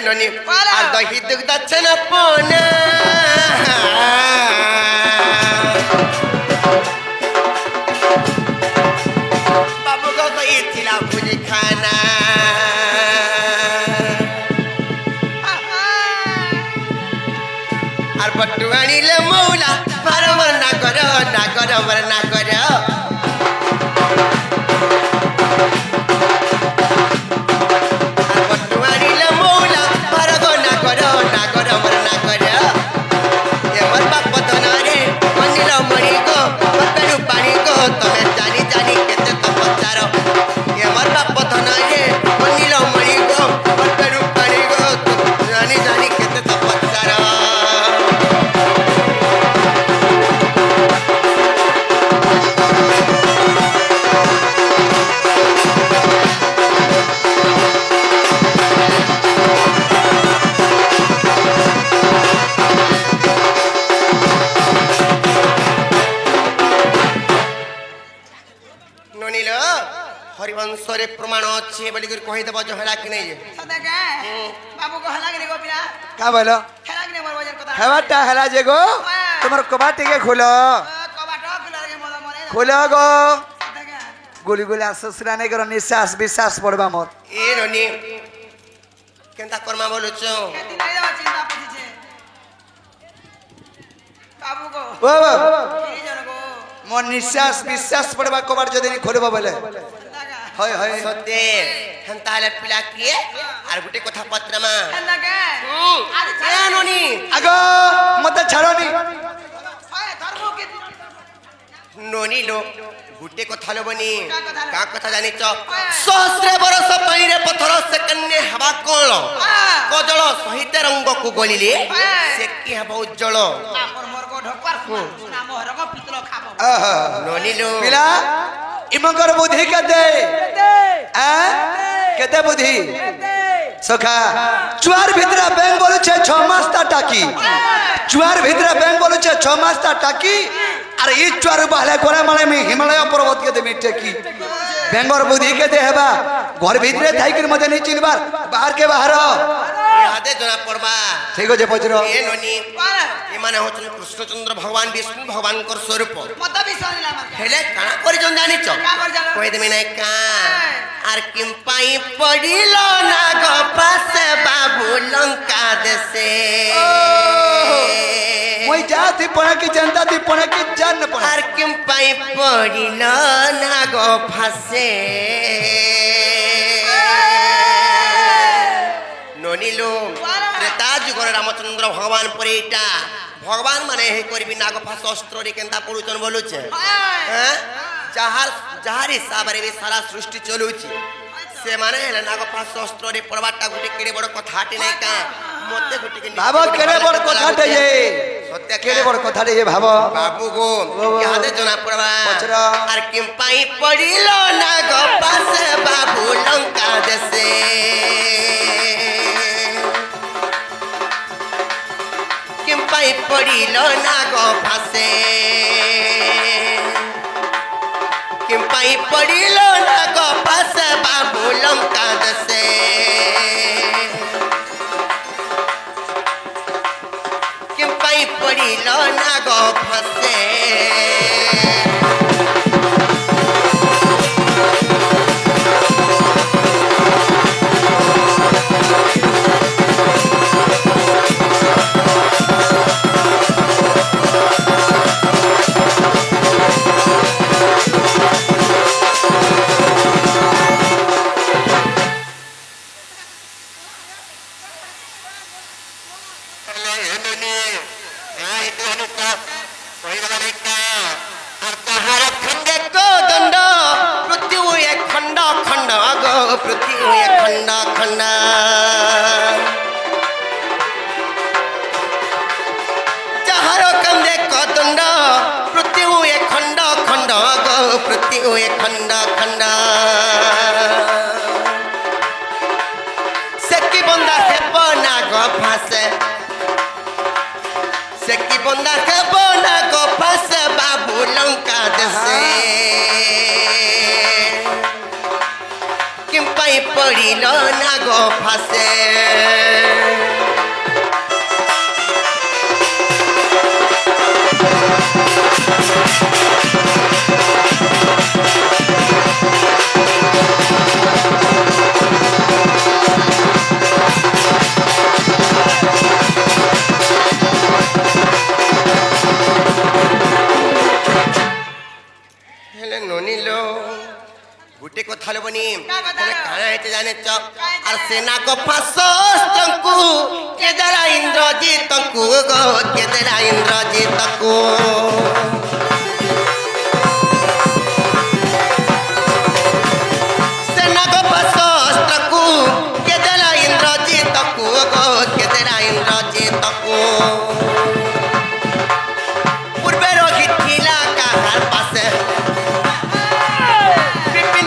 ननी আর দহি দুগ্ধ ছনা পোনা বাবু গো কইছিলা ভুজি খানা আর বটু আনিলে মৌলা পারবর না করো না করো हरिवंशरे प्रमाण अच्छे बोली कर कहि देबो जो हला कि नै सदा के बाबू को हला के गो पिला का बोलो हला के मोर वजन कथा हेवाटा हला जे गो तुमर कबाटी के खोलो कबाट खुला के मोला मरे खोलो गो सदा के गोली गोली ससुरा नै कर निश्वास विश्वास पड़बा मोर ए ननी केनता कर्मा बोलु छ केति नै रे चिंता पछि छे बाबू को ओ की जन को मोर निश्वास विश्वास पड़बा कबाट जदी नै खोलबा बोले हाय हाय सते हंताले पिला किए आर गुटे कथा पत्रमा सदा के आज ए ननी आगो मते छाड़ोनी ओए धर्म के ननी लो गुटे कथा लबनी का कथा जानि छ सहस्र बरस पानी पत्थर से कन्ने हवा कोल कजल सहित रंग को गलिले से की हबो उज्जवल पर मोर को ढोकर नाम हरग पितल खाबो आहा ननी लो पिला इमकर बुद्धि कते केते बुद्धि सखा चुआर भितरा बैंक बोलु छे 6 मास ता टाकी चुआर भितरा बैंक बोलु छे 6 मास ता टाकी अरे ई चुआर बहले कोरे माले में हिमालय पर्वत के देमी टेकी बेंगोर बुद्धि केते हेबा घर भितरे थाइकर मते नहीं चिनबार बाहर के बाहर यादे जना पड़बा ठीक हो जे पचरो ए ननी ए माने होचन कृष्णचंद्र भगवान विष्णु भगवान कर स्वरूप मत भी सनिला मत हेले काना करि जन जानि छ का कर जानो कोइ देमी नै का आर किम पाई पडिलो ना गो पासे बाबू लंका देसे मोई जाति पणे की जनता ती पणे की जान न पणे आर किम पाई पडिलो ना गो फासे ननिलो त्रेता जुगर रामचंद्र भगवान परेटा भगवान माने हे करबी नाग फास अस्त्र रे केनता पडुचन बोलुचे हैं जहार हिसाब रे भी सारा सृष्टि चलुची से माने हेले नाग फास अस्त्र रे पड़बाटा गुटे केड़े बड़ कथाटी नै का मते गुटे के बाबा केड़े बड़ कथाटे ये सत्य केड़े बड़ कथाटे ये भाबो बाबू गो यादे जना पड़बा पचरा आर किम पाई पडिलो नाग फास बाबू लंका देसे पाई पड़िलो नाग फासे किम पाई पड़िलो नाग फासे बाबू लंका दसे किम पाई पड़िलो नाग फासे পড়িল নাগ ফাঁসে गुटे कथा बनी जाने और सेना को फांसू के दरा इंद्रजीत को के दरा इंद्रजीत को सेना को फांसू के दरा इंद्रजीत को के दरा इंद्रजीत को पूर्वे रोहित किला का हर पासे विपिन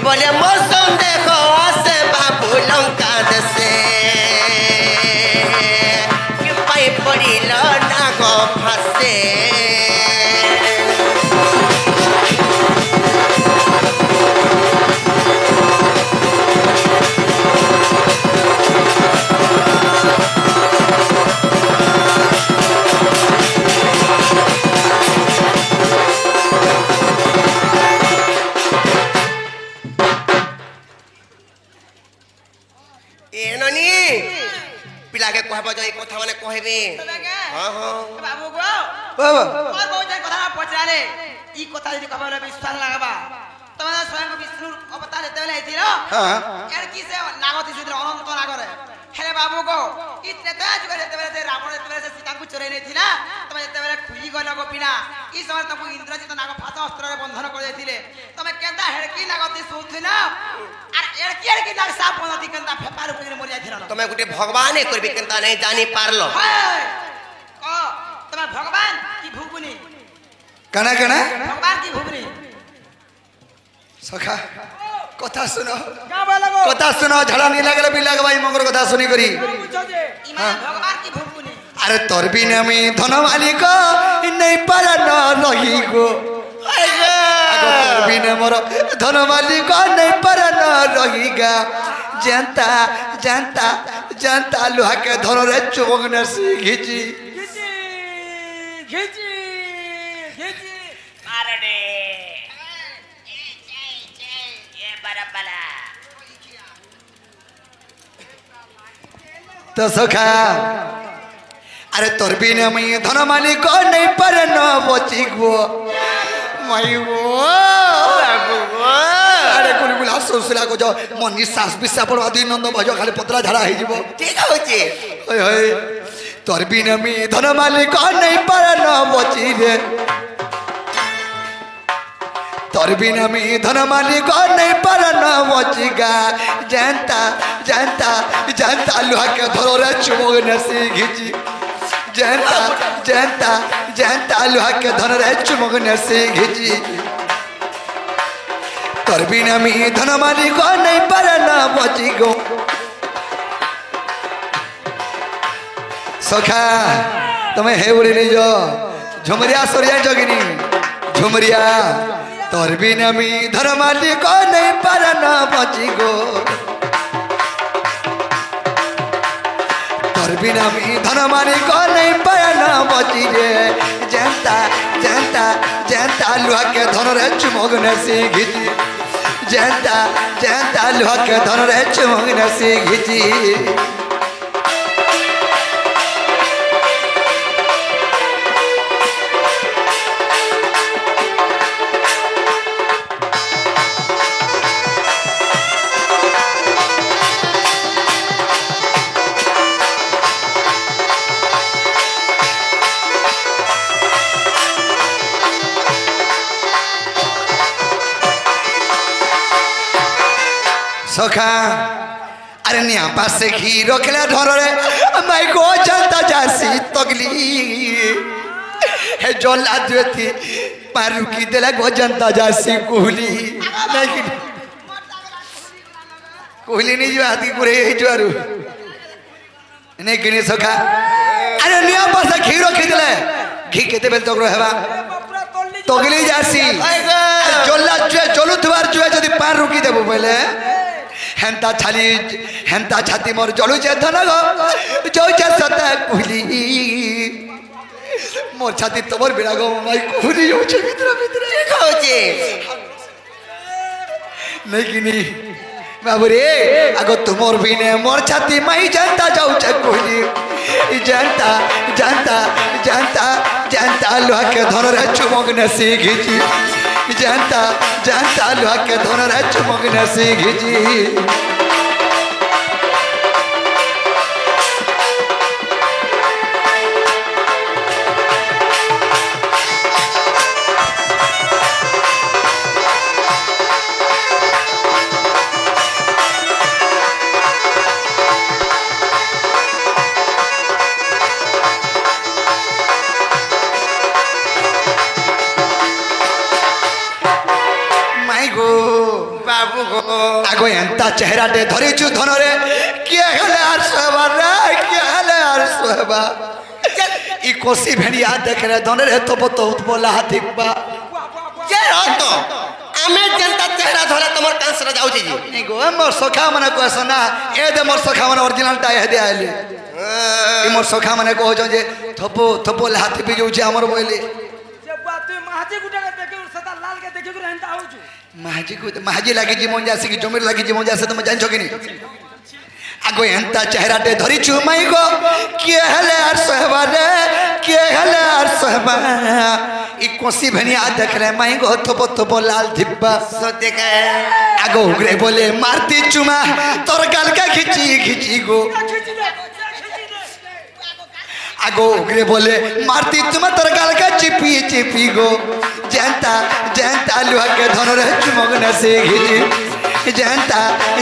बोले मौसम देखो आसे बाबू लंका दसे कि पाई पड़ी नाग फांसे पिला के कहबो जो कथा माने कहबे हां हां बाबू गो बाबा और बहुत जाय कथा पछराले ई कथा जदी कहबो विश्वास लगाबा तमे स्वयं विष्णु अवतार देते बेले हेतिरो हां यार की से नागती सुद्र अनंत नागरे हेले बाबू गो इतने तेज करे देते बेले रावण देते बेले सीता को चोरै नै थिला तमे देते बेले खुली गलो गोपिना ई समय तक इंद्रजित नाग फात अस्त्र रे बंधन कर देथिले तमे केंदा हेड़की नागती सुथिना और एड़की नाग साप बनती केंदा फेपार ऊपर मरि जाथिला तमे गुटे भगवान ए करबी केंता नै जानी पारलो ओ तमे भगवान की भूगुनी कना कना भगवान की भूगुनी सखा कथा सुनो गाबा लगो कथा सुनो झड़ा नहीं लागले भी लगबाई मगर कथा सुनी करी पूछो जे ईमान भगवान की भूगुनी अरे तोर बिना में धन मालिक नहीं पारा न रही गो तोर बिना मोर धन मालिक नहीं पारा न रहीगा जनता जनता जनता लोहा के धन रे चोंग न सी घिची घिची घिची मारडे ये बरबला तो सखा अरे तोर बिना में धन मालिक नहीं पारा न बची गो मई वो अरे कोन बुला सोसला को जाओ मन निश्वास विश्वास पड़वा दिन नंद भजो खाली पतला झाड़ा हे जीवो ठीक होचे ओए होए तोर बिना में धन मालिक नहीं पारा न बची रे तोर बिना में धन मालिक नहीं पारा न बचीगा जनता जनता जनता लोहा के धरो रे चुमोग न से घिची जनता जनता जनता लोहा के धन रे चुमोग न से घिची तोर बिना में धन मालिक नहीं पारा न बचीगो सखा तुम्हें हे उड़ी नहीं जो झुमरिया सोरिया जोगिनी झुमरिया तोर बिना में धन मालिक नहीं पारा न बचीगो तोर बिना में धन मालिक नहीं पारा न बची रे जनता जनता जनता लोहा के धन रे चुमोग न से घिची जनता जनता लोहा के धन रे चुमोग न से घिची सखा अरे निया पासे घी रखले धरे माई को जनता जासी तगली हे जोला देती पारू की देला गो जनता जासी कोहली नहीं कोहली नहीं जो आती पूरे जोरू नहीं किने सखा अरे निया पासे घी रखी देले घी केते बेल तगरो हेबा तगली जासी जोला चलुथबार पार रुकी देबो बोले हेंता छाती मोर जलुचे धन गो जोचे सता कुली मोर छाती तोर बिना गो माई कुली जोचे भितर কি কইছে लेकिन बाबू रे आगो तुमर बिने मोर छाती माई जानता जाउचे कुली जानता लोहा के धन रे चुमक ने सीखी जानता लोहा के धन रे चुमक ने सीखी आगो एंता चेहरा दे धरी छु धन रे के हले आर सोबा रे के हले आर सोबा ई कोसी भेड़िया देख रे धन रे तो बोला हाथिबा के रतो आमे जनता चेहरा धरे तमर कांसरा जाउची जी नहीं गो मोर सखा मने को सना ए दे मोर सखा मने ओरिजिनल टा ए दे आइले ई मोर सखा मने को जो जे थपो हाथी भी जाउची हमर बोले जे बात तू महाजी गुटा के देखे सदा लाल के देखे को रहता हो छु महाजी लागी जीवन जासे कि जमीर लागी जीवन जासे तुम जान छो कि नहीं आगो एंता चेहरा दे धरी छु माई गो के हले आर सहबा रे के हले आर सहबा ई कोसी भेनिया देख रे माई गो थपो लाल थिब्बा सत्य का आगो उगरे बोले मारती चुमा तोर गाल का खिची गो आगो उगरे बोले मारती चुमा तोर गाल का चिपी गो जानता लोहा के धन रे चुमक न से घिची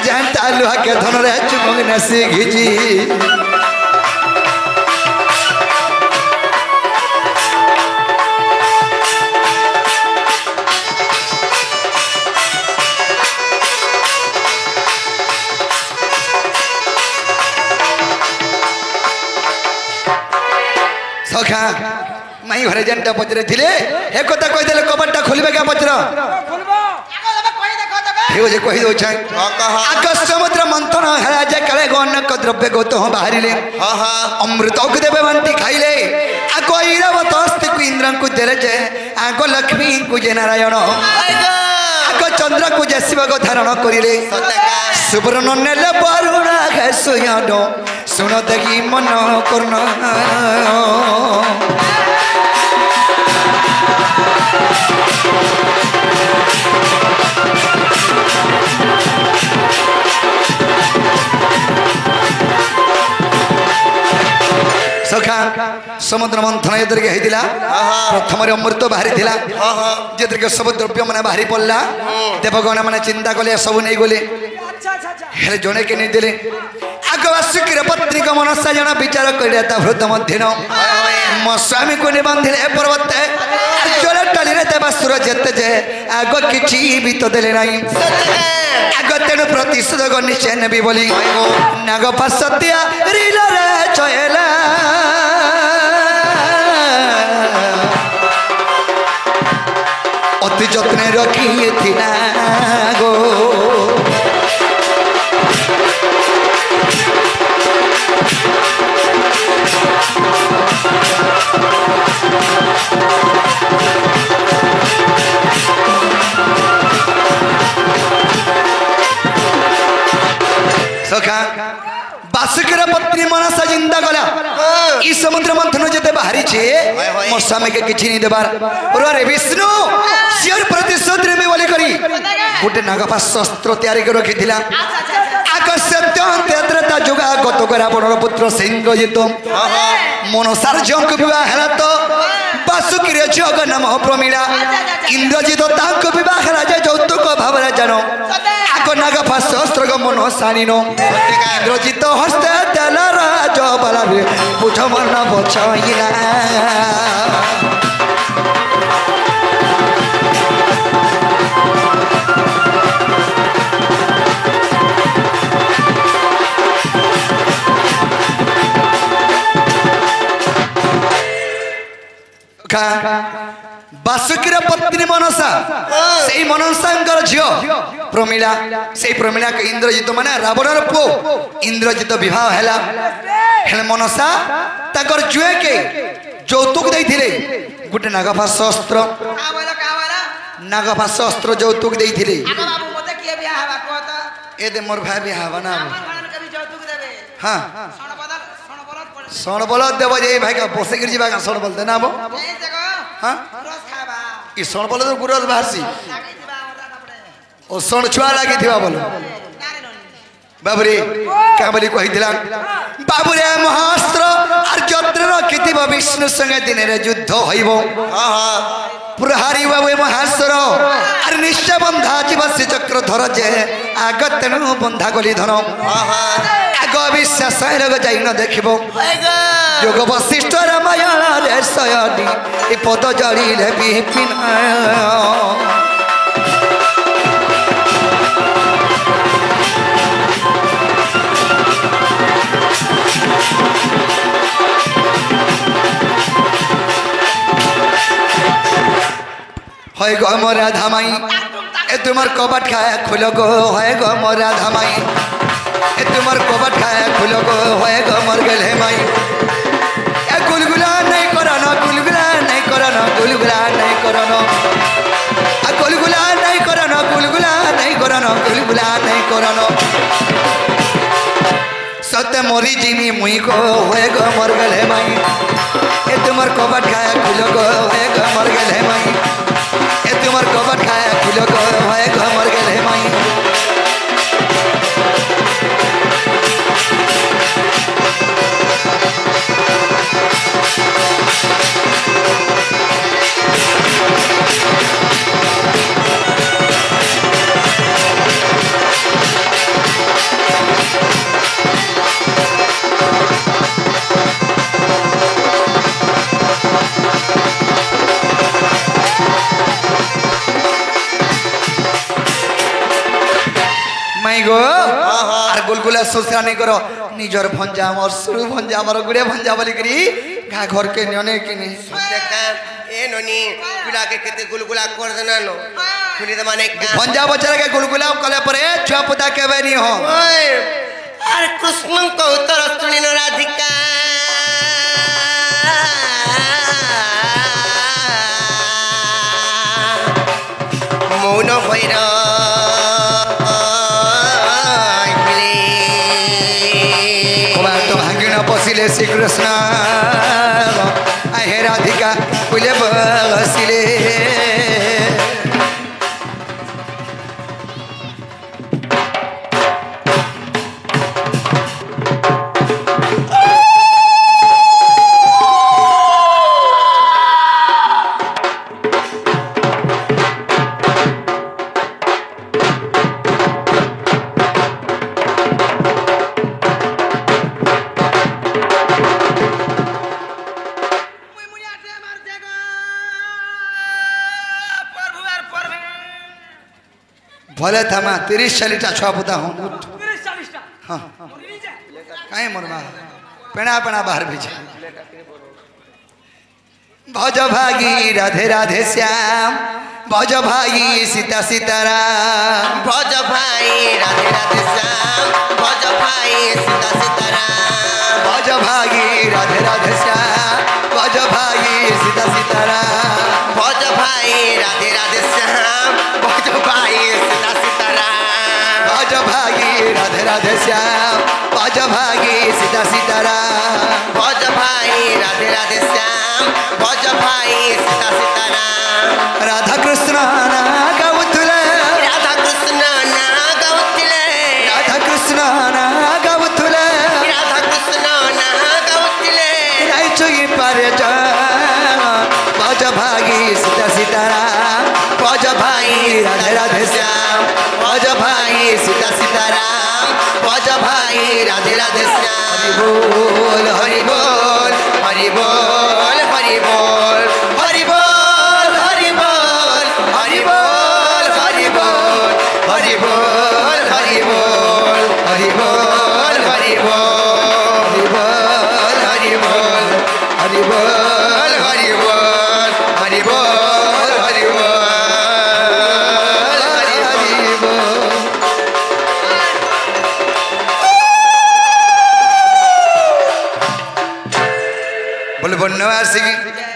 जानता लोहा के धन रे चुमक न से घिची सखा माई घरे जनता पचरे थिले हे कथा कहि देले कबरटा खोलबे का पचर खोलबो आगो जब कहि देखो तबे हे जे कहि दो छै आकाश समुद्र मंथन हरा जे करे गण क द्रव्य गो तो बाहरिले अमृत को देबे बंटी खाइले आको ईरावत अस्ति को इंद्र को देले जे आको लक्ष्मी को जे नारायण आको चंद्र को जे शिव को धारण करिले सुब्रन नेले बरुणा है सुयाडो सुनो दगी मन करना सखा समुद्र मंथन एदर के हेदिला प्रथम रे अमृत बाहरी थिला जेदर के सब द्रव्य माने बाहरी पड़ला देवगण माने चिंता कले सब नै गले हेले जने के नै देले आगवासिकर पत्नी को मनसा जना विचार करिया ता हृदय मध्यन मो स्वामी को निबंधिले पर्वत जल टली रे देवा सूरज जते जे आगो किछि भी तो देले नाही आगो तेन प्रतिशोध को निश्चय नेबी बोली नाग पासतिया रीला रे चयला अति जत्न रखी थिला गो सखा बासुकर पत्नी मनसा जिंदा गला ई समुद्र मंथन जते बाहरी छे मो स्वामी के किछि नहीं देबार रे विष्णु सियर प्रतिशोध रे में बोली करी गुटे नागपास शस्त्र तैयारी कर रखी थिला आकस्यत्यंत्रता जुगा गत करा बडर पुत्र सिंहजित मनसार जंक विवाह हला तो बासुकर जग नाम प्रमीला इंद्रजित तांक विवाह हला जे जौतुक भावरा जानो आको नागपास शस्त्र ग मन सानिनो इंद्रजित हस्ते देला राज बला रे बुझ मन बचाइला बासुकीर पत्नी मनसा से मनसांकर झियो प्रमिला से प्रमिला के इंद्रजित माने रावणर पो इंद्रजित विवाह हैला हेले मनसा ताकर जुए के যৌতুক দেইथिले गुटे नागफास शस्त्र नागफास शस्त्र যৌতুক দেইथिले आगो बाबू मते के बियाह हवा कहत ए दे मोर भाई बियाह बना हमर घरन के भी यौतुक देबे हां सण बलद सण बलद देबो जे भाई का पोसे गिर जीवा का सण बलद देनाबो नहीं जगो हां रस खाबा ई सण बलद गुरस बाहरसी लागे दिबा हमरा नपड़े ओ सण छुआ लागी थिबा बोलो नारे ननी बाबुरे का बोली कहिदिला बाबुरे महास्त्र आर जत्रर कितिब विष्णु संगे दिन रे युद्ध होइबो हां हां प्रहारी बाबू महास्त्र आर निश्चय बंधा जीव से चक्र धर जे आगत तेनु बंधा गली धन हां हां आग विश्वास लग जाई न देखिबो होएगा जोग वशिष्ठ रामायण रे सयनी ए पद जड़िले बिपिन হয় গো মোর রাধা মাই এ তোমার কবাট খায় খুলো গো হয় গো মোর রাধা মাই এ তোমার কবাট খায় খুলো গো হয় গো মোর গেলে মাই এ গুলগুলা নাই করানো গুলগুলা নাই করানো গুলগুলা নাই করানো আ গুলগুলা নাই করানো গুলগুলা নাই করানো গুলগুলা নাই করানো সত্যি মরি জিমি মুই গো হয় গো মোর গেলে মাই এ তোমার কবাট খায় খুলো গো হয় গো মোর গেলে মাই ए तुम्हार कबट खाया खुलो गो है गो मर गेले माई गो आर गुलगुला सोचरा नहीं करो निजर भंजा मोर सुरु भंजा मोर गुड़े भंजा बोली करी घा घर के नियने कि नहीं देखा ए ननी पिला के केते गुलगुला कर देना नो खुली त माने भंजा बचरा के गुलगुला कले परे छुआ पुता के बेनी हो ओए अरे कृष्ण को उत्तर सुनी न राधिका मौन भैरा पसिले श्री कृष्ण हे राधिका कुले बसिले भले थमा 30-40 छुआ पुता हूँ 30-40 हाँ कहीं मोर माँ पेना पेना बाहर भेजे भज भागी राधे राधे श्याम भज भाई सीता सीताराम भज भाई राधे राधे श्याम भज भाई सीता सीताराम भज भागी राधे राधे श्याम भज भाई सीता सीताराम भज भाई राधे राधे श्याम भज भाई सीता सीताराम भज भागी राधे राधे श्याम भज भागी सीता सीताराम भज भाई राधे राधे श्याम भज भाई सीता सीताराम राधा कृष्ण ना गावतुले राधा कृष्ण ना गावतुले राधा कृष्ण ना गावतुले राधा कृष्ण ना गावतुले राई चुगी पारे जा भज भागी सीता सीताराम भज भाई राधे राधे श्याम भज भाई सीता सीताराम भज भाई राधे राधे श्याम हरि बोल हरि बोल हरि बोल हरि बोल हरि बोल हरि बोल हरि बोल हरि बोल हरि बोल हरि बोल हरि बोल हरि बोल हरि बोल हरि बोल हरि बोल हरि बोल हरि बोल बोले बन्ने आसिकी